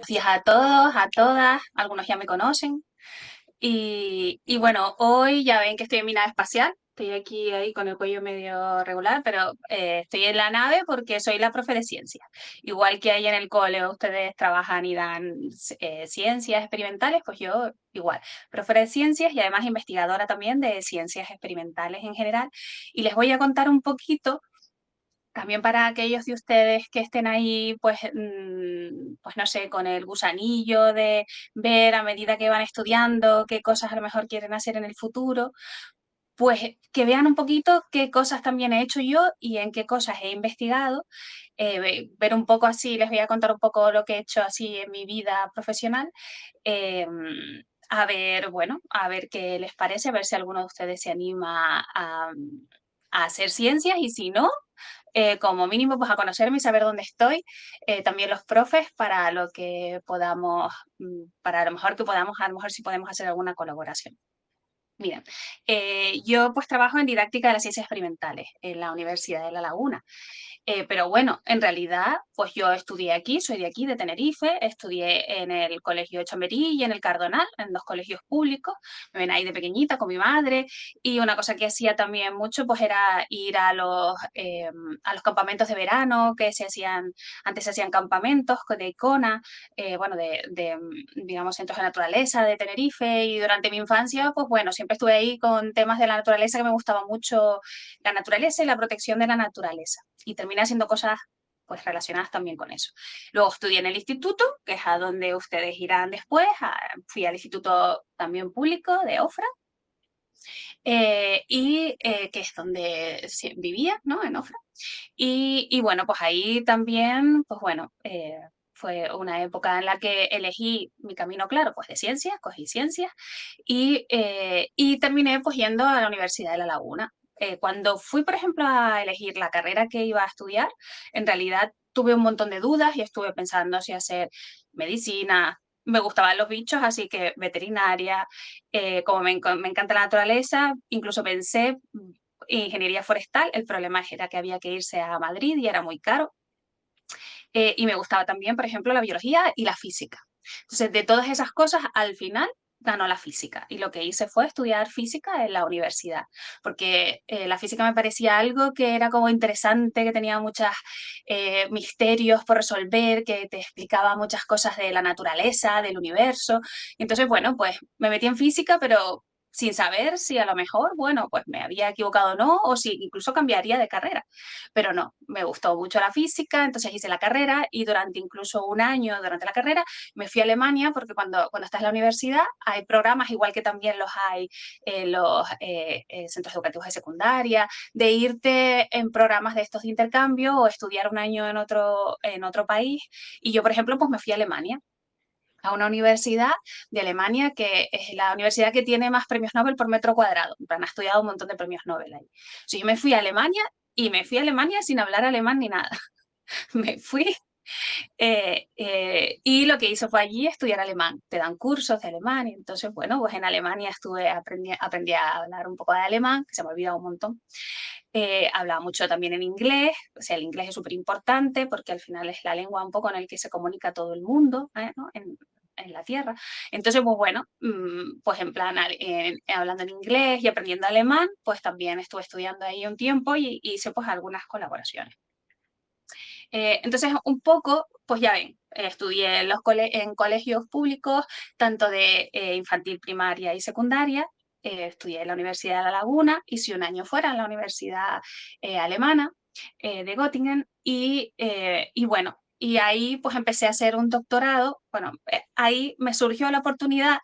días a todos, a todas, algunos ya me conocen. Y bueno, hoy ya ven que estoy en mi nave espacial. Estoy aquí ahí con el cuello medio regular, pero estoy en la nave porque soy la profe de ciencias. Igual que ahí en el cole ustedes trabajan y dan ciencias experimentales, pues yo igual, profe de ciencias y además investigadora también de ciencias experimentales en general. Y les voy a contar un poquito también para aquellos de ustedes que estén ahí, pues, pues no sé, con el gusanillo de ver a medida que van estudiando qué cosas a lo mejor quieren hacer en el futuro, pues que vean un poquito qué cosas también he hecho yo y en qué cosas he investigado, ver un poco así, les voy a contar un poco lo que he hecho así en mi vida profesional. eh, a ver, bueno, a ver qué les parece, a ver si alguno de ustedes se anima a hacer ciencias y si no, como mínimo pues a conocerme y saber dónde estoy, también los profes para lo que podamos, para a lo mejor que podamos, a lo mejor si podemos hacer alguna colaboración. Miren, yo pues trabajo en didáctica de las ciencias experimentales en la Universidad de La Laguna. Pero bueno, en realidad, pues yo estudié aquí, soy de aquí, de Tenerife, estudié en el Colegio Chamberí y en el Cardonal, en dos colegios públicos. Me ven ahí de pequeñita con mi madre y una cosa que hacía también mucho, pues era ir a los campamentos de verano que se hacían, antes se hacían campamentos de Icona, bueno, digamos, centros de naturaleza de Tenerife y durante mi infancia, pues bueno, siempre estuve ahí con temas de la naturaleza que me gustaba mucho la naturaleza y la protección de la naturaleza. Y terminé haciendo cosas pues relacionadas también con eso. Luego estudié en el instituto, que es a donde ustedes irán después. Fui al instituto también público de Ofra, que es donde vivía, ¿no? En Ofra. Y bueno, pues ahí también, pues bueno, fue una época en la que elegí mi camino claro, pues de ciencias, cogí ciencias y terminé pues yendo a la Universidad de La Laguna. Cuando fui, por ejemplo, a elegir la carrera que iba a estudiar, en realidad tuve un montón de dudas y estuve pensando si hacer medicina. Me gustaban los bichos, así que veterinaria, como me encanta la naturaleza, incluso pensé ingeniería forestal. El problema era que había que irse a Madrid y era muy caro. Y me gustaba también, por ejemplo, la biología y la física. Entonces, de todas esas cosas, al final ganó la física. Y lo que hice fue estudiar física en la universidad, porque la física me parecía algo que era como interesante, que tenía muchos misterios por resolver, que te explicaba muchas cosas de la naturaleza, del universo. Y entonces, bueno, pues me metí en física, pero sin saber si a lo mejor, bueno, pues me había equivocado o no, o si incluso cambiaría de carrera. Pero no, me gustó mucho la física, entonces hice la carrera y durante incluso un año durante la carrera me fui a Alemania porque cuando estás en la universidad hay programas, igual que también los hay en los centros educativos de secundaria, de irte en programas de estos de intercambio o estudiar un año en otro país. Y yo, por ejemplo, pues me fui a Alemania a una universidad de Alemania que es la universidad que tiene más premios Nobel por metro cuadrado. Han estudiado un montón de premios Nobel ahí. So, yo me fui a Alemania y me fui a Alemania sin hablar alemán ni nada. Me fui y lo que hice fue allí estudiar alemán. Te dan cursos de alemán y entonces, bueno, pues en Alemania aprendí a hablar un poco de alemán, que se me ha olvidado un montón. Hablaba mucho también en inglés, o sea, el inglés es súper importante porque al final es la lengua un poco en la que se comunica todo el mundo, ¿no? En la tierra. Entonces, pues bueno, pues en plan, hablando en inglés y aprendiendo alemán, pues también estuve estudiando ahí un tiempo y hice pues algunas colaboraciones. Entonces, un poco, pues ya ven, estudié en colegios públicos, tanto de infantil, primaria y secundaria. Estudié en la Universidad de La Laguna, hice un año fuera en la Universidad Alemana de Göttingen y bueno, y ahí pues empecé a hacer un doctorado. Bueno, ahí me surgió la oportunidad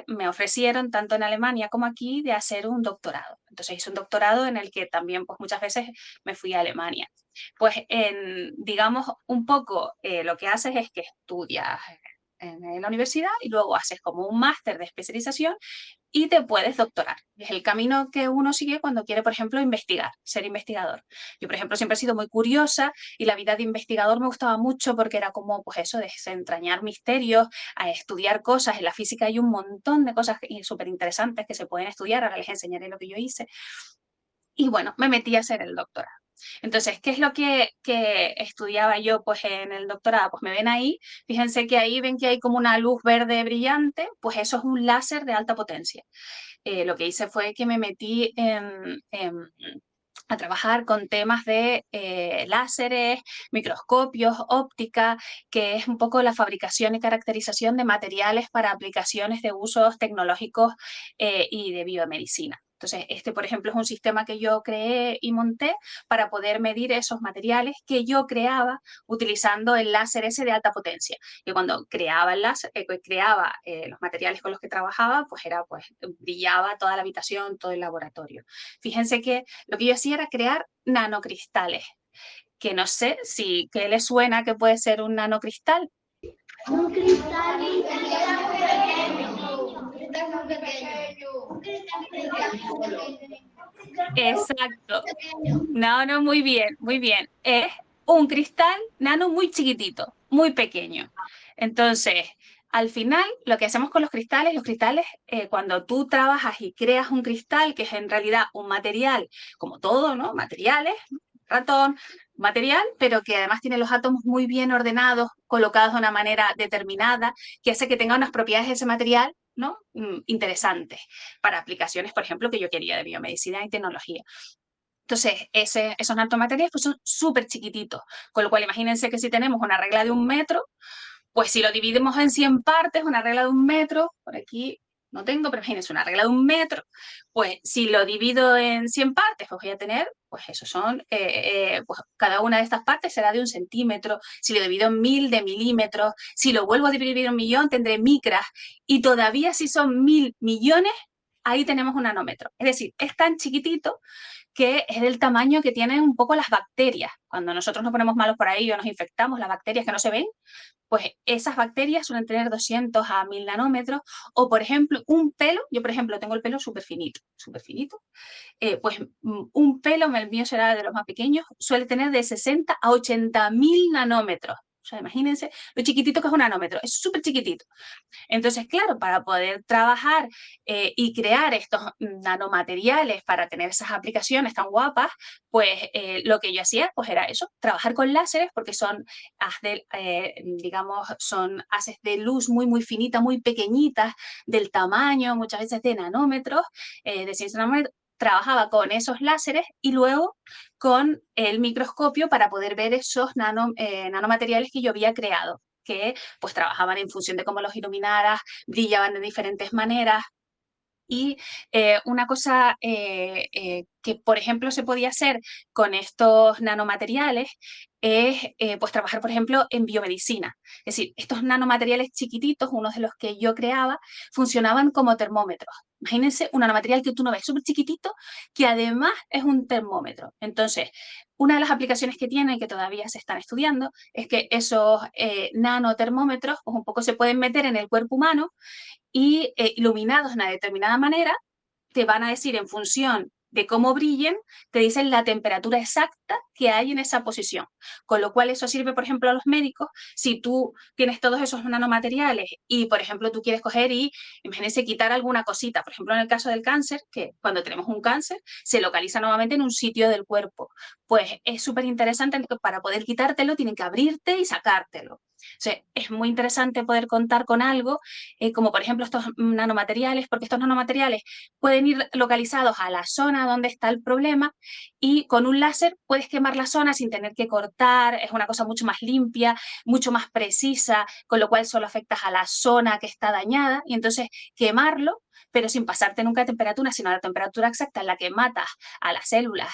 me ofrecieron tanto en Alemania como aquí de hacer un doctorado. Entonces hice un doctorado en el que también pues muchas veces me fui a Alemania. Pues digamos un poco lo que haces es que estudias en la universidad y luego haces como un máster de especialización y te puedes doctorar. Es el camino que uno sigue cuando quiere, por ejemplo, investigar, ser investigador. Yo, por ejemplo, siempre he sido muy curiosa y la vida de investigador me gustaba mucho porque era como, pues eso, desentrañar misterios, a estudiar cosas. En la física hay un montón de cosas súper interesantes que se pueden estudiar. Ahora les enseñaré lo que yo hice. Y bueno, me metí a hacer el doctorado. Entonces, ¿qué es lo que estudiaba yo pues en el doctorado? Pues me ven ahí, fíjense que ahí ven que hay como una luz verde brillante, pues eso es un láser de alta potencia. Lo que hice fue que me metí a trabajar con temas de láseres, microscopios, óptica, que es un poco la fabricación y caracterización de materiales para aplicaciones de usos tecnológicos y de biomedicina. Entonces, este, por ejemplo, es un sistema que yo creé y monté para poder medir esos materiales que yo creaba utilizando el láser ese de alta potencia. Y cuando creaba el láser, creaba los materiales con los que trabajaba, pues era, pues brillaba toda la habitación, todo el laboratorio. Fíjense que lo que yo hacía era crear nanocristales, que no sé si, ¿qué les suena que puede ser un nanocristal? Un cristal pequeño. Un cristal pequeño. Exacto. No, no, muy bien, muy bien. Es un cristal nano muy chiquitito, muy pequeño. Entonces, al final, lo que hacemos con los cristales, cuando tú trabajas y creas un cristal, que es en realidad un material, como todo, ¿no? Materiales, ratón, material, pero que además tiene los átomos muy bien ordenados, colocados de una manera determinada, que hace que tenga unas propiedades de ese material, ¿no? Interesantes para aplicaciones, por ejemplo, que yo quería de biomedicina y tecnología. Entonces, esos nanomateriales pues son súper chiquititos, con lo cual imagínense que si tenemos una regla de 1 metro, pues si lo dividimos en 100 partes, una regla de 1 metro, por aquí no tengo, pero imagínense una regla de 1 metro, pues si lo divido en 100 partes, pues voy a tener, pues eso son, pues cada una de estas partes será de 1 centímetro, si lo divido en 1000 de milímetros, si lo vuelvo a dividir en 1 millón tendré micras, y todavía si son 1000 millones, ahí tenemos un nanómetro. Es decir, es tan chiquitito que es del tamaño que tienen un poco las bacterias. Cuando nosotros nos ponemos malos por ahí o nos infectamos, las bacterias que no se ven, pues esas bacterias suelen tener 200 a 1000 nanómetros. O, por ejemplo, un pelo, yo por ejemplo tengo el pelo súper finito, pues un pelo, el mío será de los más pequeños, suele tener de 60 a 80.000 nanómetros. O sea, imagínense lo chiquitito que es un nanómetro, es súper chiquitito. Entonces, claro, para poder trabajar y crear estos nanomateriales para tener esas aplicaciones tan guapas, pues lo que yo hacía pues era eso, trabajar con láseres porque son, digamos, son haces de luz muy, muy finita, muy pequeñitas, del tamaño muchas veces de nanómetros, de 100 nanómetros. Trabajaba con esos láseres y luego con el microscopio para poder ver esos nanomateriales que yo había creado, que pues trabajaban en función de cómo los iluminaras, brillaban de diferentes maneras. Y una cosa que, por ejemplo, se podía hacer con estos nanomateriales es pues trabajar, por ejemplo, en biomedicina. Es decir, estos nanomateriales chiquititos, unos de los que yo creaba, funcionaban como termómetros. Imagínense un nanomaterial que tú no ves, súper chiquitito, que además es un termómetro. Entonces, una de las aplicaciones que tiene, que todavía se están estudiando, es que esos nanotermómetros, pues un poco se pueden meter en el cuerpo humano y iluminados de una determinada manera, te van a decir en función de cómo brillen, te dicen la temperatura exacta que hay en esa posición. Con lo cual eso sirve, por ejemplo, a los médicos. Si tú tienes todos esos nanomateriales y, por ejemplo, tú quieres coger y, imagínense, quitar alguna cosita, por ejemplo, en el caso del cáncer, que cuando tenemos un cáncer se localiza nuevamente en un sitio del cuerpo. Pues es súper interesante que para poder quitártelo tienen que abrirte y sacártelo. O sea, es muy interesante poder contar con algo como por ejemplo estos nanomateriales, porque estos nanomateriales pueden ir localizados a la zona donde está el problema y con un láser puedes quemar la zona sin tener que cortar, es una cosa mucho más limpia, mucho más precisa, con lo cual solo afectas a la zona que está dañada y entonces quemarlo, pero sin pasarte nunca a temperatura, sino a la temperatura exacta en la que matas a las células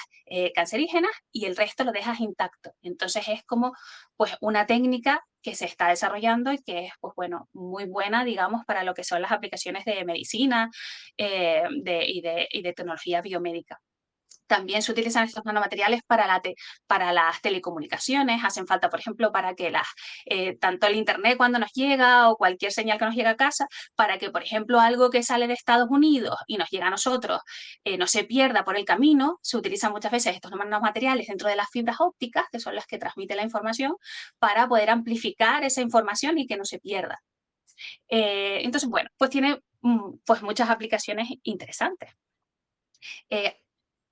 cancerígenas y el resto lo dejas intacto. Entonces es como pues una técnica que se está desarrollando y que es, pues bueno, muy buena, digamos, para lo que son las aplicaciones de medicina y de tecnología biomédica. También se utilizan estos nanomateriales para las telecomunicaciones, hacen falta, por ejemplo, para que tanto el Internet cuando nos llega o cualquier señal que nos llega a casa, para que, por ejemplo, algo que sale de Estados Unidos y nos llega a nosotros no se pierda por el camino, se utilizan muchas veces estos nanomateriales dentro de las fibras ópticas, que son las que transmiten la información, para poder amplificar esa información y que no se pierda. Entonces, bueno, pues tiene pues muchas aplicaciones interesantes. Eh,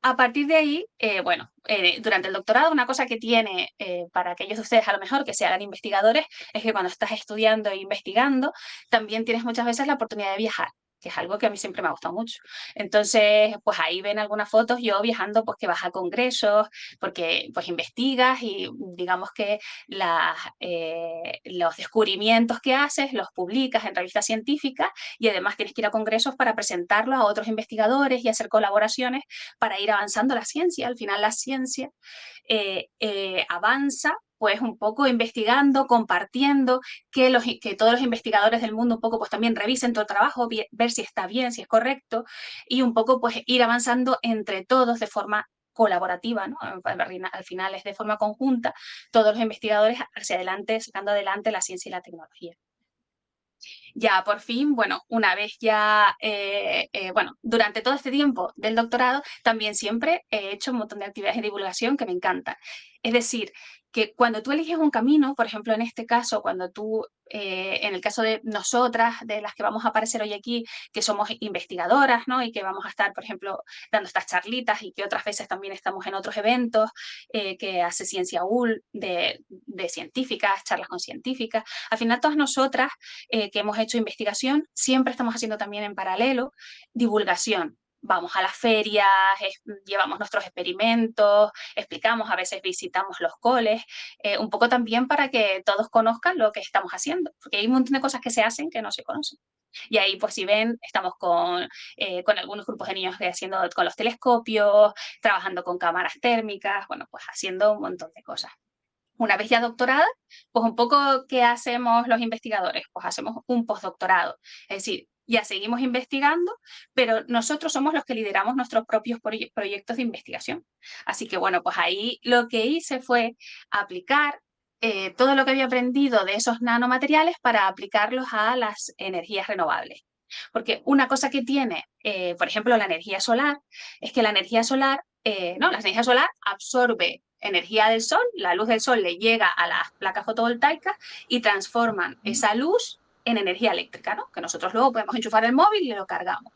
a partir de ahí, bueno, durante el doctorado, una cosa que tiene para aquellos de ustedes a lo mejor que se hagan investigadores es que cuando estás estudiando e investigando, también tienes muchas veces la oportunidad de viajar, que es algo que a mí siempre me ha gustado mucho. Entonces, pues ahí ven algunas fotos yo viajando, pues que vas a congresos, porque pues investigas y digamos que los descubrimientos que haces los publicas en revistas científicas y además tienes que ir a congresos para presentarlos a otros investigadores y hacer colaboraciones para ir avanzando la ciencia. Al final la ciencia avanza pues un poco investigando, compartiendo, que todos los investigadores del mundo un poco pues también revisen todo el trabajo, ver si está bien, si es correcto, y un poco pues ir avanzando entre todos de forma colaborativa, ¿no? Al final es de forma conjunta, todos los investigadores hacia adelante, sacando adelante la ciencia y la tecnología. Ya por fin, bueno, una vez ya, bueno, durante todo este tiempo del doctorado, también siempre he hecho un montón de actividades de divulgación que me encantan. Es decir, que cuando tú eliges un camino, por ejemplo, en este caso, cuando tú, en el caso de nosotras, de las que vamos a aparecer hoy aquí, que somos investigadoras, ¿no? Y que vamos a estar, por ejemplo, dando estas charlitas y que otras veces también estamos en otros eventos que hace Ciencia UL de científicas, charlas con científicas. Al final, todas nosotras que hemos hecho investigación, siempre estamos haciendo también en paralelo divulgación. Vamos a las ferias, llevamos nuestros experimentos, explicamos, a veces visitamos los coles, un poco también para que todos conozcan lo que estamos haciendo, porque hay un montón de cosas que se hacen que no se conocen. Y ahí, pues si ven, estamos con algunos grupos de niños haciendo con los telescopios, trabajando con cámaras térmicas, bueno, pues haciendo un montón de cosas. Una vez ya doctorada, pues un poco ¿qué hacemos los investigadores? Pues hacemos un postdoctorado. Es decir, ya seguimos investigando, pero nosotros somos los que lideramos nuestros propios proyectos de investigación. Así que bueno, pues ahí lo que hice fue aplicar todo lo que había aprendido de esos nanomateriales para aplicarlos a las energías renovables. Porque una cosa que tiene, por ejemplo, la energía solar, es que la energía solar, no, la energía solar absorbe energía del sol, la luz del sol le llega a las placas fotovoltaicas y transforman esa luz en energía eléctrica, ¿no? Que nosotros luego podemos enchufar el móvil y lo cargamos.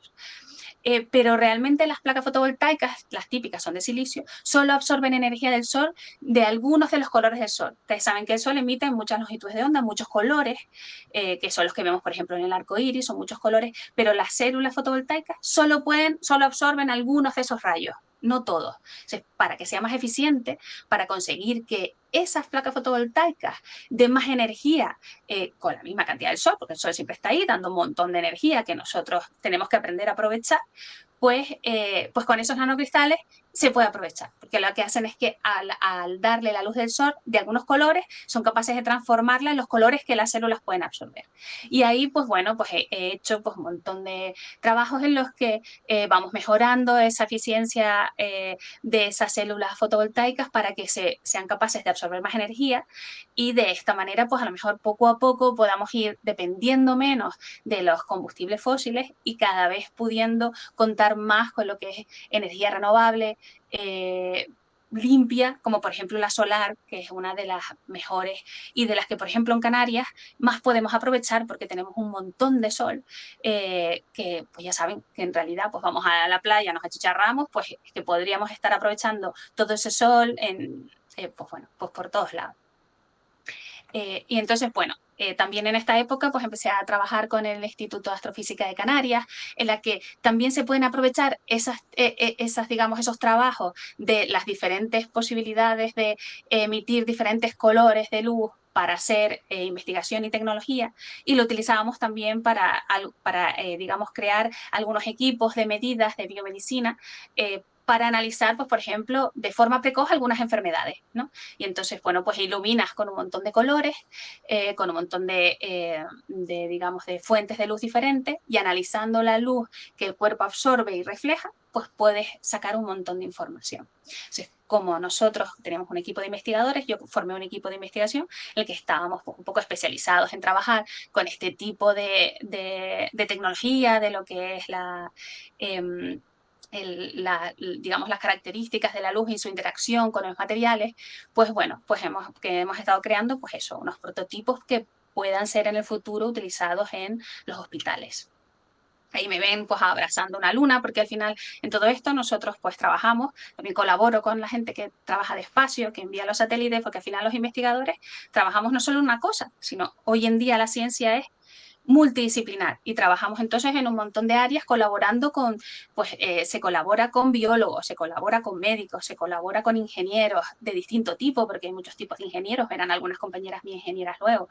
Pero realmente las placas fotovoltaicas, las típicas son de silicio, solo absorben energía del sol de algunos de los colores del sol. Ustedes saben que el sol emite muchas longitudes de onda, muchos colores, que son los que vemos, por ejemplo, en el arco iris, son muchos colores, pero las células fotovoltaicas solo absorben algunos de esos rayos, no todos. Entonces, para que sea más eficiente, para conseguir que esas placas fotovoltaicas den más energía con la misma cantidad del sol, porque el sol siempre está ahí dando un montón de energía que nosotros tenemos que aprender a aprovechar, pues con esos nanocristales se puede aprovechar, porque lo que hacen es que al darle la luz del sol de algunos colores, son capaces de transformarla en los colores que las células pueden absorber. Y ahí, pues bueno, pues he hecho pues, un montón de trabajos en los que vamos mejorando esa eficiencia de esas células fotovoltaicas para que sean capaces de absorber más energía y de esta manera, pues a lo mejor poco a poco podamos ir dependiendo menos de los combustibles fósiles y cada vez pudiendo contar más con lo que es energía renovable, limpia, como por ejemplo la solar, que es una de las mejores y de las que, por ejemplo, en Canarias más podemos aprovechar porque tenemos un montón de sol, que pues ya saben que en realidad pues vamos a la playa, nos achicharramos, pues que podríamos estar aprovechando todo ese sol pues bueno, pues por todos lados. Y entonces, bueno, también en esta época pues empecé a trabajar con el Instituto de Astrofísica de Canarias, en la que también se pueden aprovechar digamos, esos trabajos de las diferentes posibilidades de emitir diferentes colores de luz para hacer investigación y tecnología, y lo utilizábamos también para digamos, crear algunos equipos de medidas de biomedicina para analizar, pues, por ejemplo, de forma precoz algunas enfermedades, ¿no? Y entonces, bueno, pues iluminas con un montón de colores, con un montón digamos, de fuentes de luz diferentes y analizando la luz que el cuerpo absorbe y refleja, pues puedes sacar un montón de información. Entonces, como nosotros tenemos un equipo de investigadores, yo formé un equipo de investigación en el que estábamos pues, un poco especializados en trabajar con este tipo de tecnología, de lo que es digamos, las características de la luz y su interacción con los materiales, pues bueno, pues hemos estado creando pues eso, unos prototipos que puedan ser en el futuro utilizados en los hospitales. Ahí me ven pues abrazando una luna, porque al final en todo esto nosotros pues trabajamos, también colaboro con la gente que trabaja de espacio, que envía los satélites, porque al final los investigadores trabajamos no solo en una cosa, sino hoy en día la ciencia es multidisciplinar y trabajamos entonces en un montón de áreas colaborando con, pues se colabora con biólogos, se colabora con médicos, se colabora con ingenieros de distinto tipo, porque hay muchos tipos de ingenieros, verán algunas compañeras mías ingenieras luego.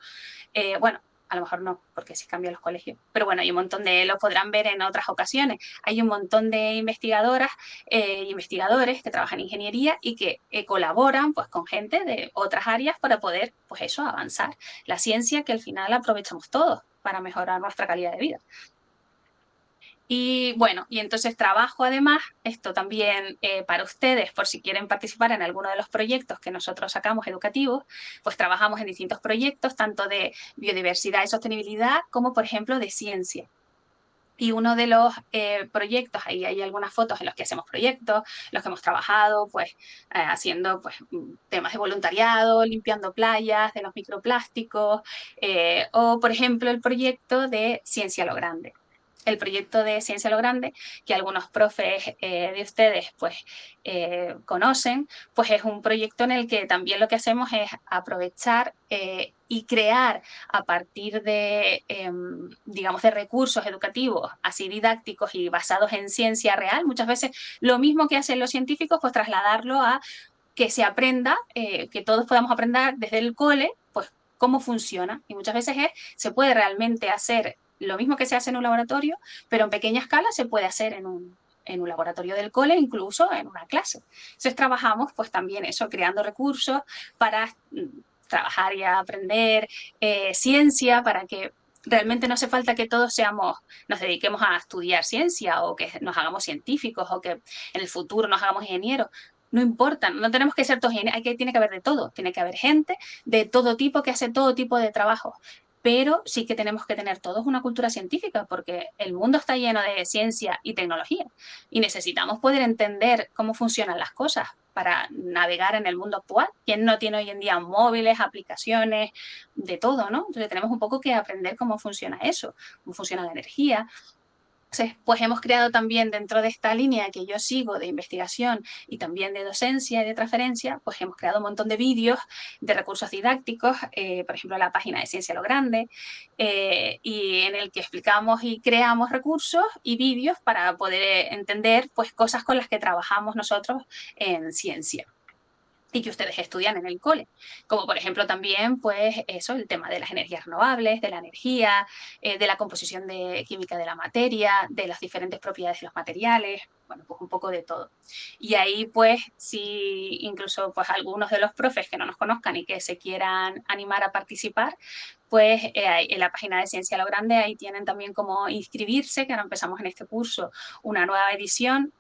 Bueno, a lo mejor no, porque sí cambian los colegios. Pero bueno, hay un montón de, lo podrán ver en otras ocasiones. Hay un montón de investigadoras e investigadores que trabajan en ingeniería y que colaboran pues con gente de otras áreas para poder, pues eso, avanzar. La ciencia que al final aprovechamos todos para mejorar nuestra calidad de vida. Y bueno, y entonces trabajo además, esto también para ustedes, por si quieren participar en alguno de los proyectos que nosotros sacamos educativos, pues trabajamos en distintos proyectos, tanto de biodiversidad y sostenibilidad, como por ejemplo de ciencia. Y uno de los proyectos, ahí hay algunas fotos en los que hacemos proyectos, los que hemos trabajado, pues haciendo pues, temas de voluntariado, limpiando playas, de los microplásticos, o por ejemplo el proyecto de Ciencia a lo Grande. El proyecto de Ciencia a lo Grande, que algunos profes de ustedes pues conocen, pues es un proyecto en el que también lo que hacemos es aprovechar y crear a partir de, digamos, de recursos educativos, así didácticos y basados en ciencia real, muchas veces lo mismo que hacen los científicos, pues trasladarlo a que se aprenda, que todos podamos aprender desde el cole, pues cómo funciona. Y muchas veces se puede realmente hacer lo mismo que se hace en un laboratorio, pero en pequeña escala se puede hacer en un laboratorio del cole, incluso en una clase. Entonces trabajamos pues también eso, creando recursos para trabajar y aprender ciencia, para que realmente no hace falta que todos nos dediquemos a estudiar ciencia o que nos hagamos científicos o que en el futuro nos hagamos ingenieros. No importa, no tenemos que ser todos ingenieros, tiene que haber de todo, tiene que haber gente de todo tipo que hace todo tipo de trabajo, pero sí que tenemos que tener todos una cultura científica porque el mundo está lleno de ciencia y tecnología y necesitamos poder entender cómo funcionan las cosas para navegar en el mundo actual. ¿Quién no tiene hoy en día móviles, aplicaciones, de todo, ¿no? Entonces tenemos un poco que aprender cómo funciona eso, cómo funciona la energía, pues hemos creado también dentro de esta línea que yo sigo de investigación y también de docencia y de transferencia, pues hemos creado un montón de vídeos de recursos didácticos, por ejemplo la página de Ciencia a lo Grande, y en el que explicamos y creamos recursos y vídeos para poder entender pues cosas con las que trabajamos nosotros en ciencia y que ustedes estudian en el cole, como por ejemplo también pues eso, el tema de las energías renovables, de la energía, de la composición química de la materia, de las diferentes propiedades de los materiales, bueno, pues un poco de todo. Y ahí pues si incluso pues algunos de los profes que no nos conozcan y que se quieran animar a participar, pues en la página de Ciencia a lo Grande ahí tienen también cómo inscribirse, que ahora empezamos en este curso una nueva edición,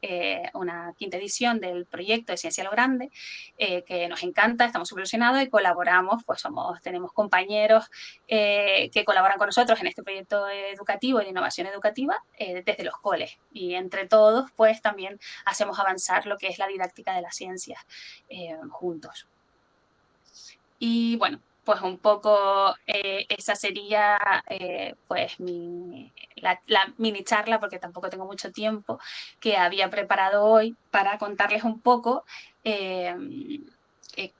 una quinta edición del proyecto de Ciencia a lo Grande, que nos encanta, estamos súper ilusionados y colaboramos, pues tenemos compañeros que colaboran con nosotros en este proyecto educativo y de innovación educativa desde los coles. Y entre todos, pues también hacemos avanzar lo que es la didáctica de las ciencias juntos. Y bueno, pues un poco esa sería pues la mini charla, porque tampoco tengo mucho tiempo, que había preparado hoy para contarles un poco eh,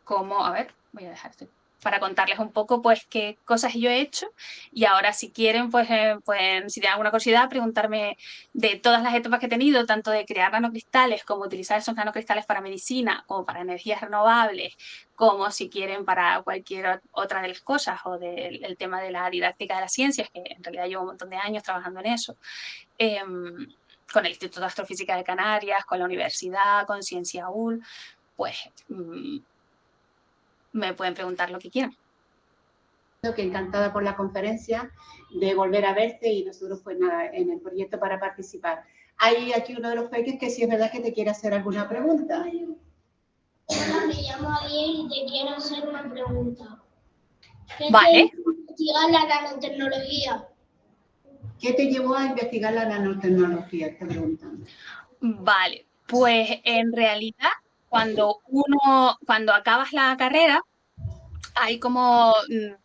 cómo, a ver, voy a dejar esto, para contarles un poco pues qué cosas yo he hecho y ahora si quieren pues si tienen alguna curiosidad preguntarme de todas las etapas que he tenido, tanto de crear nanocristales como utilizar esos nanocristales para medicina como para energías renovables, como si quieren para cualquier otra de las cosas o del el tema de la didáctica de las ciencias, que en realidad llevo un montón de años trabajando en eso, eh, con el Instituto de Astrofísica de Canarias, con la universidad, con Ciencia UL, pues me pueden preguntar lo que quieran. Que encantada por la conferencia, de volver a verte y nosotros pues nada, en el proyecto para participar. Hay aquí uno de los peques que sí es verdad que te quiere hacer alguna pregunta. Hola, me llamo Ariel y te quiero hacer una pregunta. ¿Qué Vale. te investigar la nanotecnología? ¿Qué te llevó a investigar la nanotecnología? Esta pregunta. Vale, pues en realidad cuando acabas la carrera, hay como,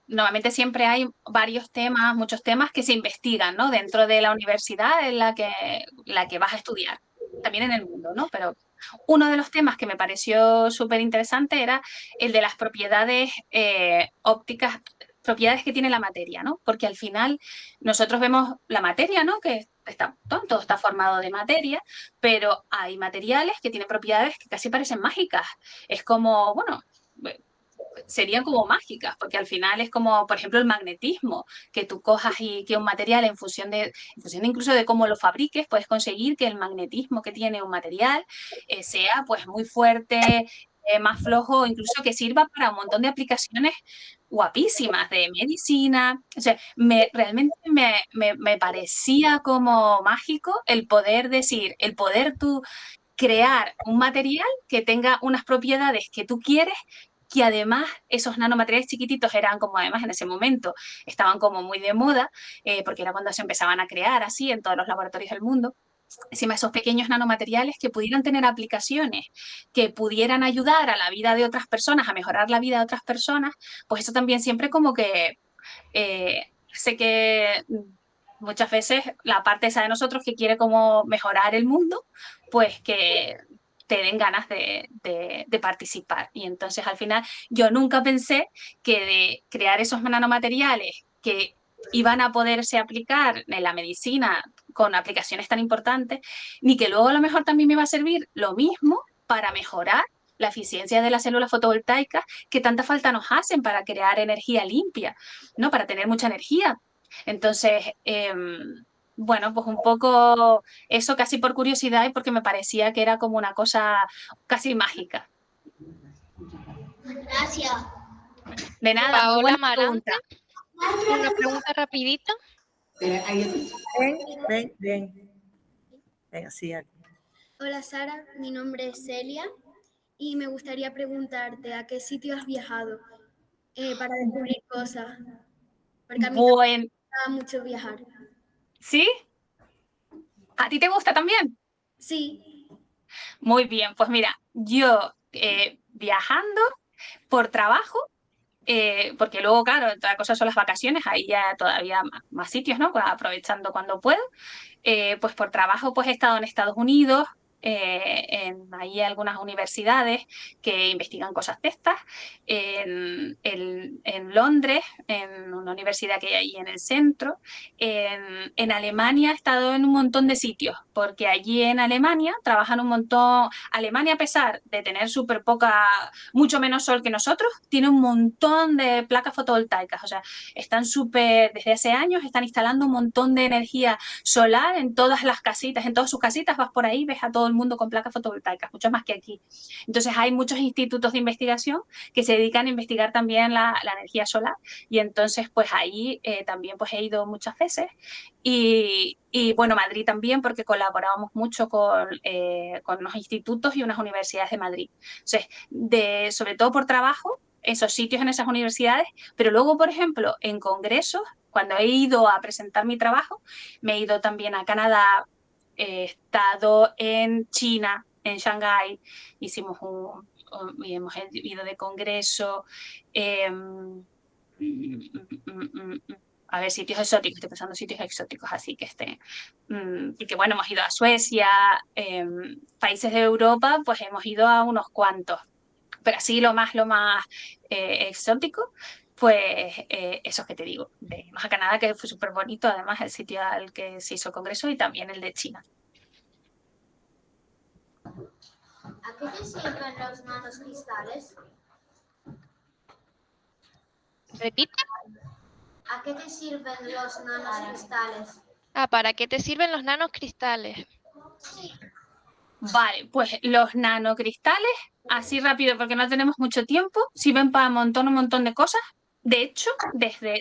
normalmente siempre hay varios temas, muchos temas que se investigan, ¿no? Dentro de la universidad en la que vas a estudiar, también en el mundo, ¿no? Pero uno de los temas que me pareció súper interesante era el de las propiedades ópticas, propiedades que tiene la materia, ¿no? Porque al final nosotros vemos la materia, ¿no? Que está, todo está formado de materia, pero hay materiales que tienen propiedades que casi parecen mágicas. Es como, bueno, serían como mágicas, porque al final es como, por ejemplo, el magnetismo, que tú cojas y que un material en función incluso de cómo lo fabriques, puedes conseguir que el magnetismo que tiene un material sea pues muy fuerte, más flojo, incluso que sirva para un montón de aplicaciones guapísimas de medicina. O sea, realmente me parecía como mágico el poder decir, el poder tú crear un material que tenga unas propiedades que tú quieres, que además esos nanomateriales chiquititos eran como además en ese momento estaban como muy de moda, porque era cuando se empezaban a crear así en todos los laboratorios del mundo. Encima esos pequeños nanomateriales que pudieran tener aplicaciones, que pudieran ayudar a la vida de otras personas, a mejorar la vida de otras personas, pues eso también siempre como que sé que muchas veces la parte esa de nosotros que quiere como mejorar el mundo, pues que te den ganas de participar. Y entonces al final yo nunca pensé que de crear esos nanomateriales que iban a poderse aplicar en la medicina con aplicaciones tan importantes, ni que luego a lo mejor también me iba a servir lo mismo para mejorar la eficiencia de las células fotovoltaicas que tanta falta nos hacen para crear energía limpia, ¿no? Para tener mucha energía. Entonces, bueno, pues un poco eso casi por curiosidad y porque me parecía que era como una cosa casi mágica. Gracias. De nada, muy Paola buena Marante, pregunta. una pregunta rapidita. Ven, ven. Ven, así. Hola Sara, mi nombre es Celia y me gustaría preguntarte a qué sitio has viajado para descubrir cosas, porque a mí me Buen, gusta mucho viajar. ¿sí? ¿A ti te gusta también? Sí, Muy bien, pues mira, yo viajando por trabajo, porque luego, claro, otra cosa son las vacaciones, ahí ya todavía más sitios, ¿no? Pues aprovechando cuando puedo. Pues por trabajo pues he estado en Estados Unidos, hay algunas universidades que investigan cosas de estas, en Londres, en una universidad que hay ahí en el centro, en Alemania he estado en un montón de sitios, porque allí en Alemania trabajan un montón, Alemania a pesar de tener súper poca, mucho menos sol que nosotros, tiene un montón de placas fotovoltaicas, o sea, están súper, desde hace años están instalando un montón de energía solar en todas las casitas, en todas sus casitas, vas por ahí, ves a todo el mundo con placas fotovoltaicas, mucho más que aquí. Entonces hay muchos institutos de investigación que se dedican a investigar también la energía solar y entonces pues ahí también pues he ido muchas veces y bueno, Madrid también porque colaborábamos mucho con unos institutos y unas universidades de Madrid. Entonces, sobre todo por trabajo, esos sitios en esas universidades, pero luego, por ejemplo, en congresos, cuando he ido a presentar mi trabajo, me he ido también a Canadá, he estado en China, en Shanghái, y hemos ido de congreso. A ver, sitios exóticos, estoy pensando en sitios exóticos, así que porque bueno, hemos ido a Suecia, países de Europa, pues hemos ido a unos cuantos, pero así lo más exótico, pues esos que te digo, de más a Canadá, que fue súper bonito, además el sitio al que se hizo el congreso y también el de China. ¿A qué te sirven los nanocristales? Repite. ¿A qué te sirven los nanocristales? ¿Para qué te sirven los nanocristales? Vale, pues los nanocristales, así rápido porque no tenemos mucho tiempo, sirven para un montón de cosas. De hecho,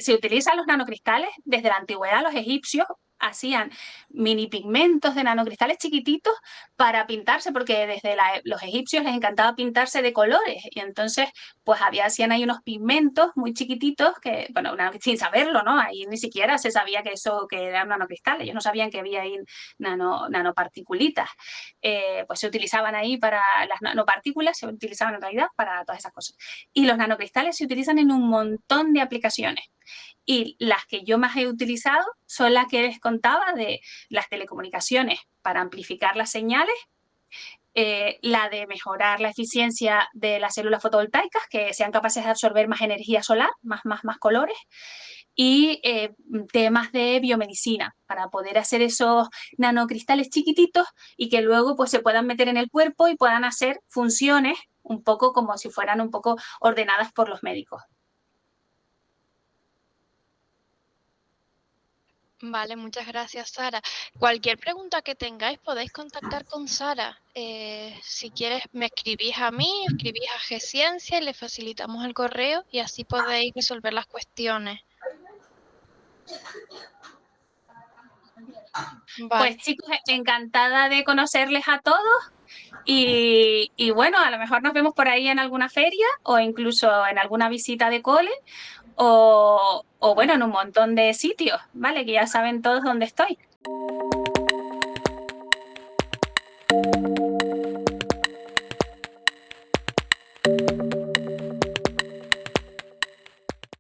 se utilizan los nanocristales desde la antigüedad, los egipcios hacían mini pigmentos de nanocristales chiquititos para pintarse, porque desde los egipcios les encantaba pintarse de colores, y entonces pues hacían ahí unos pigmentos muy chiquititos que, bueno, sin saberlo, ¿no? Ahí ni siquiera se sabía que eran nanocristales, ellos no sabían que había ahí nanoparticulitas. Pues se utilizaban ahí para las nanopartículas, se utilizaban en realidad para todas esas cosas. Y los nanocristales se utilizan en un montón de aplicaciones. Y las que yo más he utilizado son las que les contaba de las telecomunicaciones para amplificar las señales, la de mejorar la eficiencia de las células fotovoltaicas, que sean capaces de absorber más energía solar, más colores, y temas de biomedicina, para poder hacer esos nanocristales chiquititos y que luego pues, se puedan meter en el cuerpo y puedan hacer funciones un poco como si fueran un poco ordenadas por los médicos. Vale, muchas gracias, Sara. Cualquier pregunta que tengáis podéis contactar con Sara. Si quieres me escribís a mí, escribís a G-Ciencia y le facilitamos el correo y así podéis resolver las cuestiones. Vale. Pues chicos, encantada de conocerles a todos y bueno, a lo mejor nos vemos por ahí en alguna feria o incluso en alguna visita de cole o bueno, en un montón de sitios, ¿vale? Que ya saben todos dónde estoy.